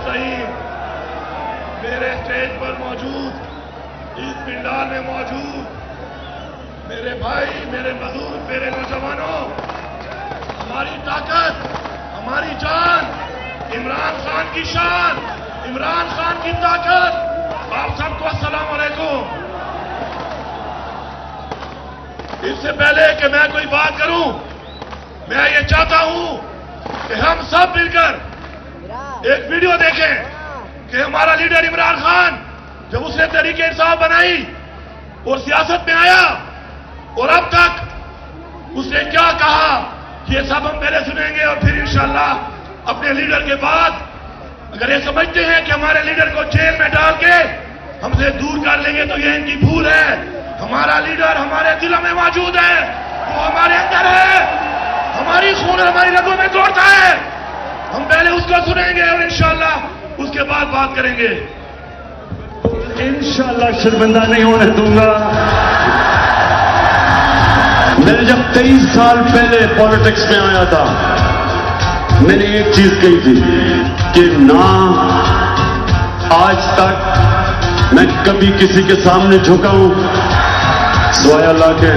सईद, मेरे स्टेज पर मौजूद, इस पंडाल में मौजूद मेरे भाई, मेरे बुजुर्ग, मेरे नौजवानों, हमारी ताकत, हमारी जान, इमरान खान की शान, इमरान खान की ताकत। आप सबको अस्सलाम वालेकुम। इससे पहले कि मैं कोई बात करूं, मैं ये चाहता हूं कि हम सब मिलकर एक वीडियो देखें कि हमारा लीडर इमरान खान जब उसने तहरीक इंसाफ बनाई और सियासत में आया और अब तक उसने क्या कहा, ये सब हम पहले सुनेंगे और फिर इंशाअल्लाह अपने लीडर के बाद अगर ये समझते हैं कि हमारे लीडर को जेल में डाल के हमसे दूर कर लेंगे तो ये इनकी भूल है। हमारा लीडर हमारे दिलों में मौजूद है, वो हमारे अंदर है, हमारी खून हमारी रगों में दौड़ता है। हम पहले उसको सुनेंगे और इंशाअल्लाह उसके बाद बात करेंगे। इंशाअल्लाह शर्मिंदा नहीं होने दूंगा। मैंने जब 23 साल पहले पॉलिटिक्स में आया था, मैंने एक चीज कही थी कि ना आज तक मैं कभी किसी के सामने झुका हूं सिवाय अल्लाह के,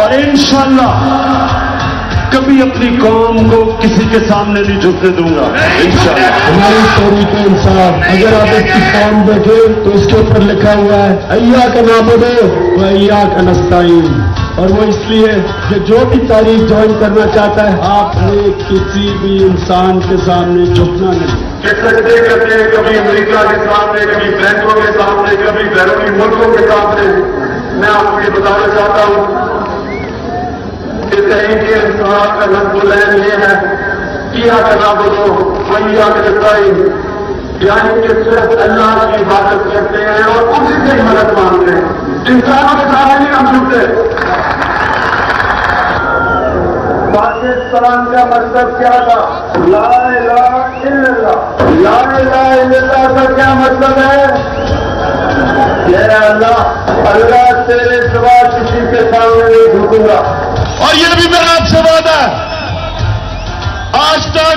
और इंशाअल्लाह कभी अपनी कौम को किसी के सामने नहीं झुकने दूंगा इंशाअल्लाह। हमारी तहरीक इंसाफ, अगर आप इसकी फॉर्म देखें तो इसके ऊपर लिखा हुआ है अय्या का नाबुदो व अय्या का नस्ताईन, और वो इसलिए कि जो भी तारीख ज्वाइन करना चाहता है आपने किसी भी इंसान के सामने झुकना नहीं। करते करते कभी अमेरिका के सामने, कभी बैंकों के सामने, कभी बैरूनी मुल्कों के सामने मैं आपको ये बताना चाहता हूं कि तहरीक इंसाफ का नस्ल ये है किया करना बोलो वही नस्ताईन, यानी कि सिर्फ अल्लाह की इबादत करते हैं और उसी से ही मदद मांगते हैं, इंसानों के सामने नहीं हम झुकते। पाकिस्तान का मतलब क्या था? ला इलाहा इल्लल्लाह। ला इलाहा इल्लल्लाह का क्या मतलब है? अल्लाह अल्लाह तेरे सिवा किसी के सामने नहीं झुकूंगा। और ये भी मेरा आपसे वादा है, आज तक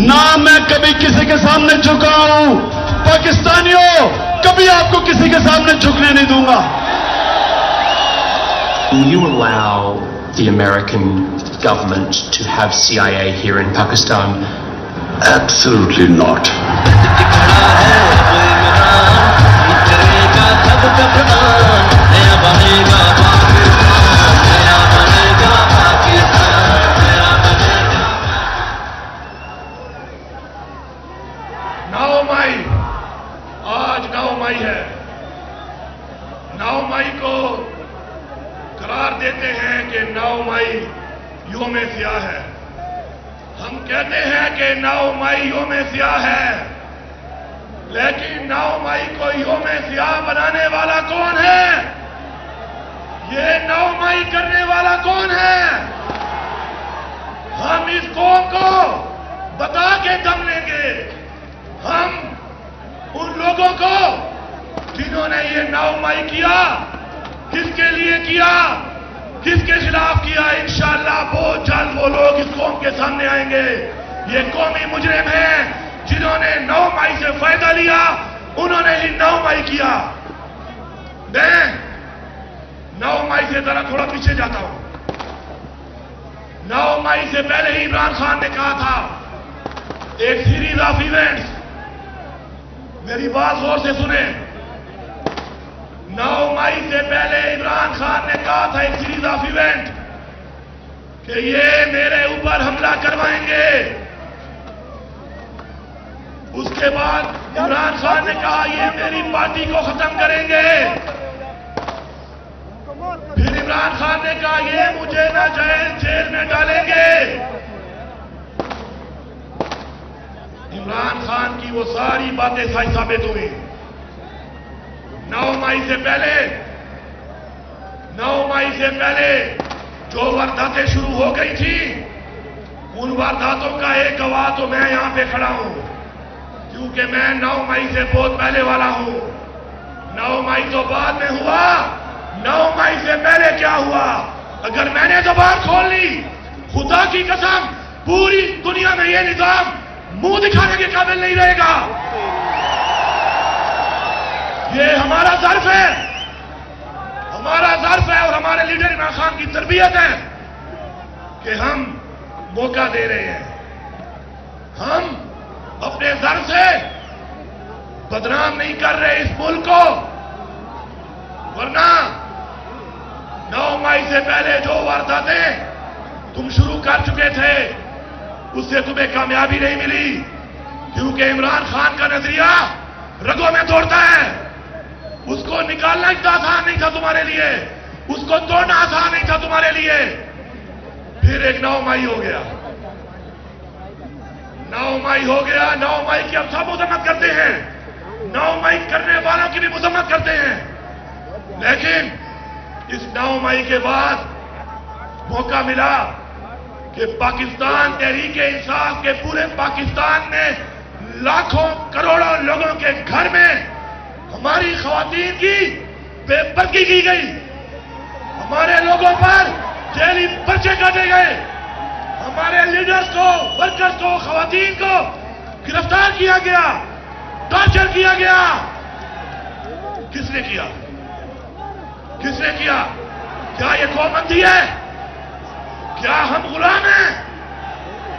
ना मैं कभी किसी के सामने झुका हूं, पाकिस्तानियों कभी आपको किसी के सामने झुकने नहीं दूंगा। You allow the American government to have CIA here in Pakistan? Absolutely not. आज 9 मई है। 9 मई को करार देते हैं कि 9 मई योम सियाह है। हम कहते हैं कि 9 मई योम सियाह है, लेकिन 9 मई को योम सियाह बनाने वाला कौन है? ये 9 मई करने वाला कौन है? हम इस कौम को बता के दम लेंगे। हम उन लोगों को जिन्होंने ये 9 मई किया, किसके लिए किया, किसके खिलाफ किया, इंशाअल्लाह बहुत जल्द वो लोग इस कौम के सामने आएंगे। ये कौमी मुजरिम हैं जिन्होंने 9 मई से फायदा लिया, उन्होंने ही 9 मई किया। मैं 9 मई से जरा थोड़ा पीछे जाता हूं। 9 मई से पहले ही इमरान खान ने कहा था एक सीरीज ऑफ इवेंट्स, मेरी बात गौर से सुने। 9 मई से पहले इमरान खान ने कहा था एक सीरीज ऑफ इवेंट कि ये मेरे ऊपर हमला करवाएंगे। उसके बाद इमरान खान ने कहा ये मेरी पार्टी को खत्म करेंगे। फिर इमरान खान ने कहा ये मुझे ना जेल में डालेंगे। इमरान खान की वो सारी बातें सही साबित हुई। 9 मई से पहले जो वारदातें शुरू हो गई थी, उन वारदातों का एक गवाह तो मैं यहां पे खड़ा हूं, क्योंकि मैं 9 मई से बहुत पहले वाला हूं। 9 मई तो बाद में हुआ, 9 मई से पहले क्या हुआ? अगर मैंने जबान खोल ली, खुदा की कसम पूरी दुनिया में ये निजाम मुंह दिखाने के काबिल नहीं रहेगा। ये हमारा ज़र्फ है, हमारा ज़र्फ है और हमारे लीडर इमरान खान की तरबियत है कि हम मौका दे रहे हैं। हम अपने ज़र्फ से बदनाम नहीं कर रहे इस मुल्क को, वरना 9 मई से पहले जो वारदातें तुम शुरू कर चुके थे उससे तुम्हें कामयाबी नहीं मिली, क्योंकि इमरान खान का नजरिया रगों में दौड़ता है। उसको निकालना इतना आसान नहीं था तुम्हारे लिए, उसको तोड़ना आसान नहीं था तुम्हारे लिए। फिर एक 9 मई हो गया, 9 मई हो गया। 9 मई की अब सब मजम्मत करते हैं, 9 मई करने वालों की भी मजम्मत करते हैं, लेकिन इस 9 मई के बाद मौका मिला कि पाकिस्तान तहरीक इंसाफ के पूरे पाकिस्तान में लाखों करोड़ों लोगों के घर में हमारी खवातीन की बेपर्दगी की गई, हमारे लोगों पर जेली पर्चे काटे गए, हमारे लीडर्स को, वर्कर्स को, खवातीन को गिरफ्तार किया गया, टॉर्चर किया गया। किसने किया? किसने किया? क्या ये कौमबंदी है? क्या हम गुलाम हैं?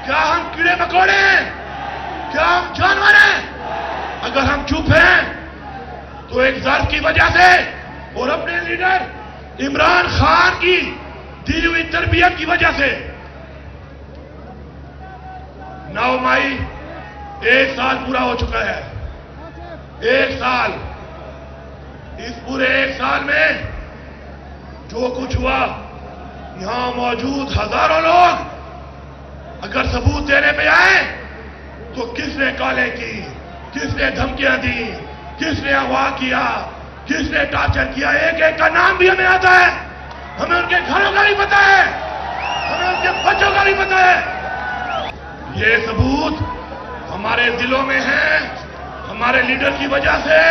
क्या हम कीड़े मकोड़े हैं? क्या हम जानवर हैं? अगर हम चुप हैं तो एक ज़र्फ की वजह से और अपने लीडर इमरान खान की दी हुई तरबियत की वजह से। 9 मई 1 साल पूरा हो चुका है। 1 साल, इस पूरे 1 साल में जो कुछ हुआ, यहां मौजूद हजारों लोग अगर सबूत देने पे आए तो किसने काले की, किसने धमकियां दी, किसने अगवा किया, किसने टॉर्चर किया, एक एक का नाम भी हमें आता है। हमें उनके घरों का भी पता है, हमें उनके बच्चों का भी पता है। ये सबूत हमारे दिलों में है, हमारे लीडर की वजह से।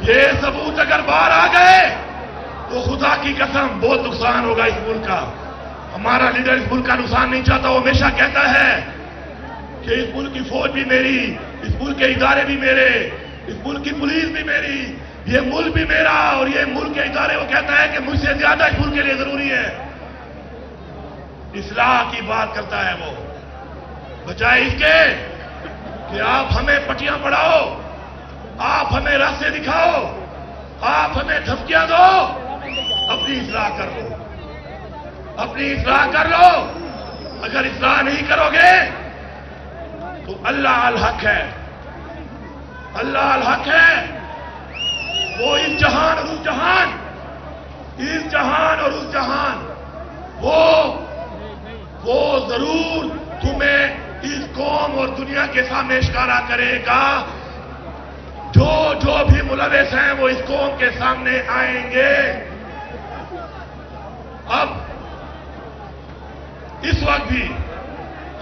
ये सबूत अगर बाहर आ गए तो खुदा की कसम बहुत नुकसान होगा इस मुल्क का। हमारा लीडर इस मुल्क का नुकसान नहीं चाहता। वो हमेशा कहता है कि इस मुल्क की फौज भी मेरी, इस मुल्क के इदारे भी मेरे, इस मुल्क की पुलिस भी मेरी, ये मुल्क भी मेरा और ये मुल्क के इदारे। वो कहता है कि मुझसे ज्यादा इस मुल्क के लिए जरूरी है। इस्लाह की बात करता है वो, बजाय इसके कि आप हमें पटियां पढ़ाओ, आप हमें रास्ते दिखाओ, आप हमें धमकियां दो। अपनी इस्लाह कर लो, अपनी इस्लाह कर लो। अगर इस्लाह नहीं करोगे तो अल्लाह अल हक है, अल्लाह अल हक है। वो इस जहान और उस जहान, इस जहान और उस जहान, वो जरूर तुम्हें इस कौम और दुनिया के सामने इशारा करेगा। जो भी मुलविस हैं वो इस कौम के सामने आएंगे। अब इस वक्त भी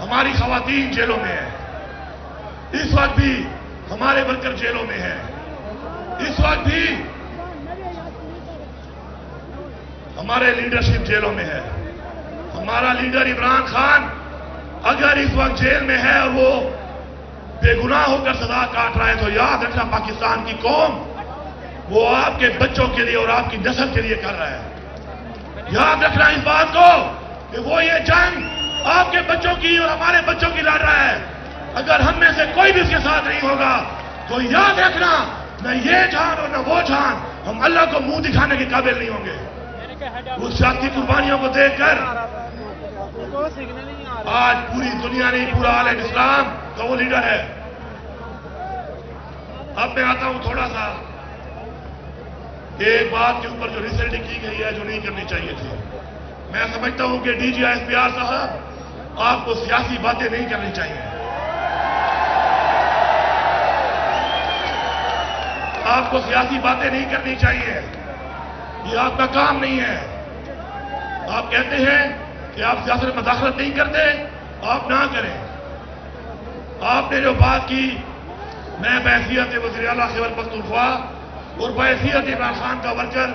हमारी खवातीन जेलों में है, इस वक्त भी हमारे वर्कर जेलों में है, इस वक्त भी हमारे लीडरशिप जेलों में है। हमारा लीडर इमरान खान अगर इस वक्त जेल में है और वो बेगुनाह होकर सजा काट रहा है तो याद रखना पाकिस्तान की कौम वो आपके बच्चों के लिए और आपकी नस्ल के लिए कर रहा है। याद रखना इस बात को कि वो ये जंग आपके बच्चों की और हमारे बच्चों की लड़ रहा है। अगर हम में से कोई भी उसके साथ नहीं होगा तो याद रखना न ये जान और न वो जान, हम अल्लाह को मुंह दिखाने के काबिल नहीं होंगे। उस जाती कुर्बानियों को देखकर आज पूरी दुनिया नहीं, पूरा आलम इस्लाम का वो लीडर है। अब मैं आता हूं थोड़ा सा एक बात के ऊपर जो रिसर्च की गई है, जो नहीं करनी चाहिए थी। मैं समझता हूं कि DGISPR साहब आपको सियासी बातें नहीं करनी चाहिए, आपको सियासी बातें नहीं करनी चाहिए, ये आपका काम नहीं है। आप कहते हैं कि आप सियासत में मदाखलत नहीं करते, आप ना करें। आपने जो बात की, मैं बहैसियत वज़ीर आला खैबर पख्तूनख्वा और बहैसियत इमरान खान का वर्कर,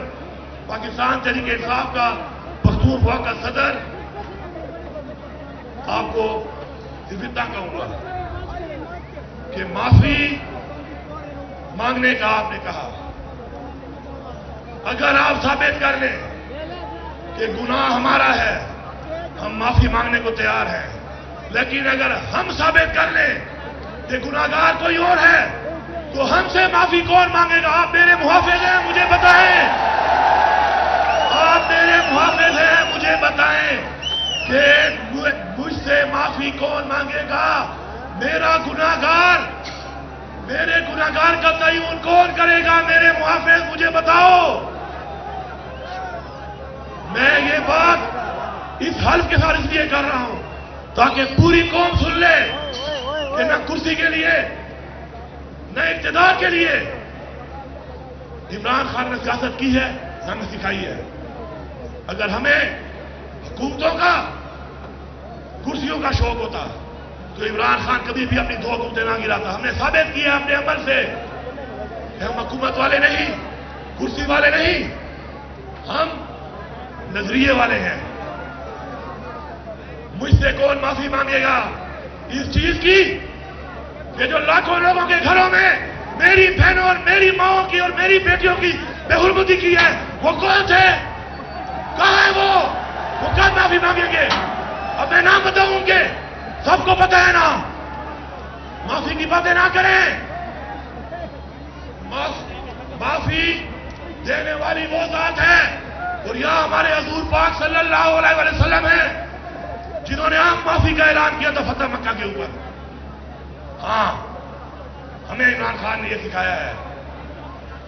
पाकिस्तान तहरीक इंसाफ का पख्तूनख्वा का सदर, आपको सिर्फ इतना कहूंगा کہ معافی مانگنے کا آپ نے کہا. اگر آپ ثابت کر لیں کہ گناہ ہمارا ہے, ہم معافی مانگنے کو تیار ہیں. لیکن اگر ہم ثابت کر لیں کہ گناہگار کوئی اور ہے تو ہم سے معافی کون مانگے گا؟ آپ میرے محافظ ہیں, مجھے بتائیں. آپ میرے محافظ ہیں, مجھے بتائیں کہ مجھ سے معافی کون مانگے گا؟ میرا گناہگار, میرے گناہگار کا تعین کون کرے گا؟ میرے محافظ, مجھے بتاؤ. میں یہ بات اس حلف کے ساتھ اس لیے کر رہا ہوں تاکہ پوری قوم سن لے کہ نہ کرسی کے لیے نہ اقتدار کے لیے عمران خان نے سیاست کی ہے, نہ ہمیں سکھائی ہے. اگر ہمیں حکومتوں کا, کرسیوں کا شوق ہوتا تو عمران خان کبھی بھی اپنی 2 حکومتیں نہ گراتا. ہم نے ثابت کیا اپنے عمل سے کہ ہم حکومت والے نہیں, کرسی والے نہیں, ہم نظریے والے ہیں. مجھ سے کون معافی مانگے گا اس چیز کی کہ جو لاکھوں لوگوں کے گھروں میں میری بہنوں اور میری ماؤں کی اور میری بیٹیوں کی بے حرمتی کی ہے؟ وہ کون تھے؟ کہاں ہے وہ کب معافی مانگیں گے؟ اب میں نام بتاؤں گے, سب کو پتہ ہے نا. معافی کی باتیں نہ کریں. معافی دینے والی وہ ذات ہے اور یہاں ہمارے حضور پاک صلی اللہ علیہ وسلم ہیں جنہوں نے عام معافی کا اعلان کیا تھا فتح مکہ کے اوپر. ہاں, ہمیں عمران خان نے یہ سکھایا ہے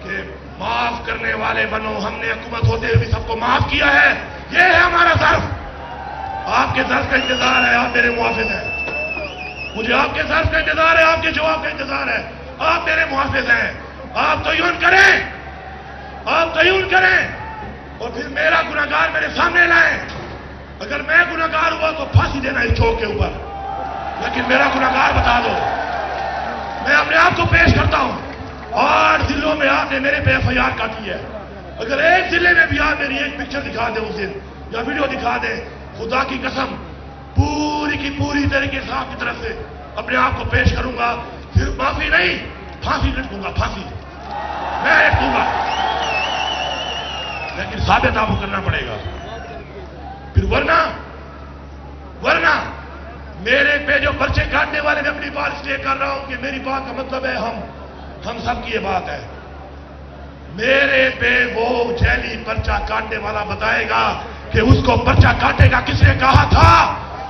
کہ معاف کرنے والے بنو. ہم نے حکومت ہوتے ہوئے بھی سب کو معاف کیا ہے. یہ ہے ہمارا ظرف. آپ کے ظرف کا انتظار ہے, آپ میرے محافظ ہیں. مجھے آپ کے ظرف کا انتظار ہے, آپ کے جواب کا انتظار ہے. آپ میرے محافظ ہیں. آپ تعین کریں, آپ تعین کریں اور پھر میرا گناہگار میرے سامنے لائیں. اگر میں گناہگار ہوا تو پھانسی دینا اس چوک کے اوپر, لیکن میرا گناہگار بتا دو. میں اپنے آپ کو پیش کرتا ہوں. 8 ضلعوں میں آپ نے میرے پہ FIR کاٹی ہے. اگر ایک ضلع میں بھی آپ میری ایک پکچر دکھا دیں اس دن یا ویڈیو دکھا دیں, خدا کی قسم پوری کی پوری طریقے سے آپ کی طرف سے اپنے آپ کو پیش کروں گا. پھر معافی نہیں, پھانسی لٹکوں گا, پھانسی میں لٹکوں گا. لیکن ثابت آپ کو کرنا پڑے گا. پھر ورنہ میرے پہ جو پرچے کاٹنے والے میں اپنی بات اس لیے کر رہا ہوں کہ میری بات کا مطلب ہے ہم سب کی یہ بات ہے. میرے پہ وہ جیلی پرچہ کاٹنے والا بتائے گا کہ اس کو پرچہ کاٹے گا کس نے کہا تھا,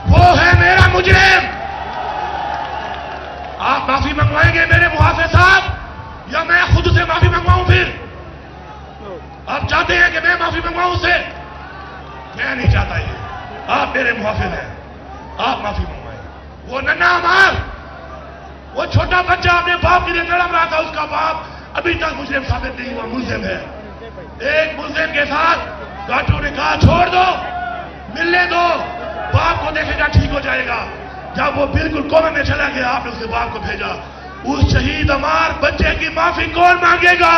وہ ہے میرا مجرم. آپ معافی منگوائیں گے میرے محافظ صاحب یا میں خود سے معافی منگواؤں؟ پھر آپ چاہتے ہیں کہ میں معافی منگواؤں سے؟ میں نہیں چاہتا یہ. آپ میرے محافظ ہیں, آپ معافی منگوائیں. وہ ننھا مار, وہ چھوٹا بچہ اپنے باپ کے لیے تڑپ رہا تھا, اس کا باپ ابھی تک مجرم ثابت نہیں ہوا, ملزم ہے. ایک ملزم کے ساتھ ڈاکٹروں نے کہا چھوڑ دو, ملنے دو, باپ کو دیکھے گا ٹھیک ہو جائے گا. جب وہ بالکل کومے میں چلا گیا آپ نے اسے باپ کو بھیجا. اس شہید عمار بچے کی معافی کون مانگے گا؟